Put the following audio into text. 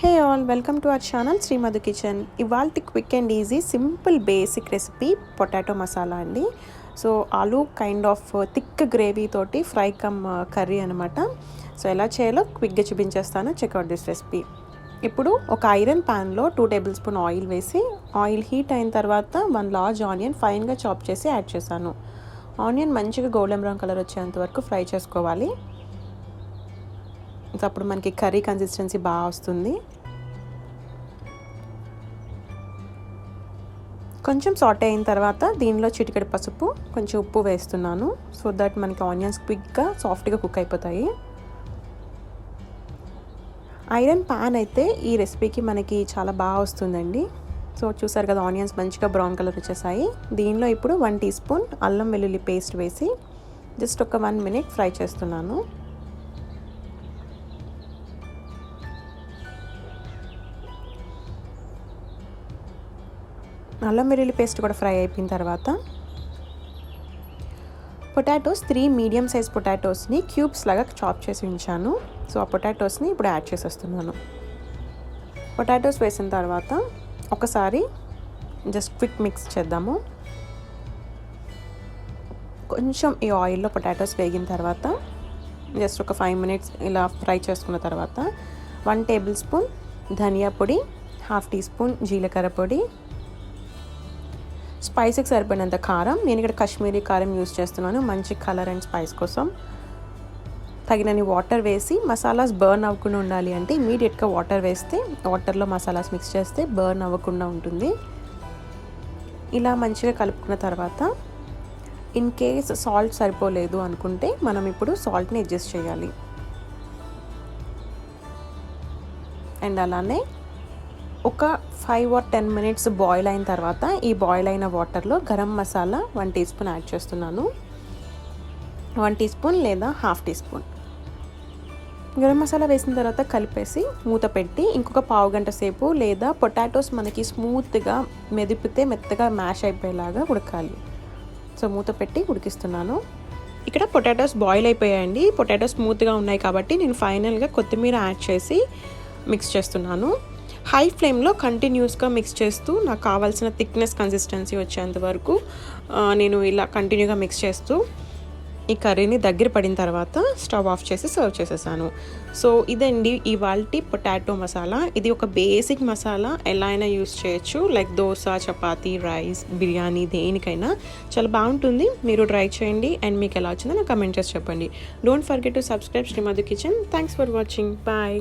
Hey all, welcome to our channel Sreemadhu kitchen. ఇవాల్టి quick and easy simple basic recipe potato masala అండి. So aloo kind of thick gravy తోటి fry cum curry అనమాట. So ఎలా చేయాలో క్విక్గా చూపించేస్తాను. Check out this recipe. ఇప్పుడు ఒక ఐరన్ ప్యాన్లో 2 టేబుల్ స్పూన్ ఆయిల్ వేసి ఆయిల్ హీట్ అయిన తర్వాత 1 లార్జ్ ఆనియన్ ఫైన్గా చాప్ చేసి యాడ్ చేశాను. ఆనియన్ మంచిగా గోల్డెన్ బ్రౌన్ కలర్ వచ్చేంత వరకు ఫ్రై చేసుకోవాలి. అప్పుడు మనకి కర్రీ కన్సిస్టెన్సీ బాగా వస్తుంది. కొంచెం సాటే అయిన తర్వాత దీనిలో చిటికెడు పసుపు, కొంచెం ఉప్పు వేస్తున్నాను. సో దట్ మనకి ఆనియన్స్ క్విక్గా సాఫ్ట్గా కుక్ అయిపోతాయి. ఐరన్ ప్యాన్ అయితే ఈ రెసిపీకి మనకి చాలా బాగా వస్తుందండి. సో చూసారు కదా, ఆనియన్స్ మంచిగా బ్రౌన్ కలర్ వచ్చేసాయి. దీనిలో ఇప్పుడు 1 టీ స్పూన్ అల్లం వెల్లుల్లి పేస్ట్ వేసి జస్ట్ ఒక 1 మినిట్ ఫ్రై చేస్తున్నాను. అల్లం వెల్లుల్లి పేస్ట్ కూడా ఫ్రై అయిపోయిన తర్వాత పొటాటోస్ 3 మీడియం సైజ్ పొటాటోస్ని క్యూబ్స్ లాగా చాప్ చేసి ఉంచాను. సో ఆ పొటాటోస్ని ఇప్పుడు యాడ్ చేసేస్తున్నాను. పొటాటోస్ వేసిన తర్వాత ఒకసారి జస్ట్ క్విక్ మిక్స్ చేద్దాము. కొంచెం ఈ ఆయిల్లో పొటాటోస్ వేగిన తర్వాత జస్ట్ ఒక 5 మినిట్స్ ఇలా ఫ్రై చేసుకున్న తర్వాత 1 టేబుల్ స్పూన్ ధనియా పొడి, 1/2 టీ స్పూన్ జీలకర్ర పొడి, స్పైసీకి సరిపడినంత కారం, నేను ఇక్కడ కశ్మీరీ కారం యూస్ చేస్తున్నాను మంచి కలర్ అండ్ స్పైస్ కోసం. తగినన్ని వాటర్ వేసి మసాలాస్ బర్న్ అవ్వకుండా ఉండాలి అంటే ఇమీడియట్గా వాటర్ వేస్తే వాటర్లో మసాలాస్ మిక్స్ చేస్తే బర్న్ అవ్వకుండా ఉంటుంది. ఇలా మంచిగా కలుపుకున్న తర్వాత ఇన్ కేస్ సాల్ట్ సరిపోలేదు అనుకుంటే మనం ఇప్పుడు సాల్ట్ని అడ్జస్ట్ చేయాలి. అండ్ అలానే ఒక 5 or 10 మినిట్స్ బాయిల్ అయిన తర్వాత ఈ బాయిల్ అయిన వాటర్లో garam masala 1 teaspoon add చేస్తున్నాను. 1 టీ స్పూన్ లేదా 1/2 టీ స్పూన్ గరం మసాలా వేసిన తర్వాత కలిపేసి మూత పెట్టి ఇంకొక పావు గంట సేపు లేదా పొటాటోస్ మనకి స్మూత్గా మెదిపితే మెత్తగా మ్యాష్ అయిపోయేలాగా ఉడకాలి. సో మూత పెట్టి ఉడికిస్తున్నాను. ఇక్కడ పొటాటోస్ బాయిల్ అయిపోయాయండి. పొటాటోస్ స్మూత్గా ఉన్నాయి కాబట్టి నేను ఫైనల్గా కొత్తిమీర యాడ్ చేసి మిక్స్ చేస్తున్నాను. హై ఫ్లేమ్లో కంటిన్యూస్గా మిక్స్ చేస్తూ నాకు కావాల్సిన థిక్నెస్ కన్సిస్టెన్సీ వచ్చేంత వరకు నేను ఇలా కంటిన్యూగా మిక్స్ చేస్తూ ఈ కర్రీని దగ్గర పడిన తర్వాత స్టవ్ ఆఫ్ చేసి సర్వ్ చేసేసాను. సో ఇదండి ఇవాల్టి పొటాటో మసాలా. ఇది ఒక బేసిక్ మసాలా, ఎలా అయినా యూస్ చేయొచ్చు. లైక్ దోస, చపాతీ, రైస్, బిర్యానీ, దేనికైనా చాలా బాగుంటుంది. మీరు ట్రై చేయండి అండ్ మీకు ఎలా వచ్చిందో నాకు కమెంట్ చేసి చెప్పండి. Don't forget to subscribe Srimadhu kitchen. Thanks for watching. Bye.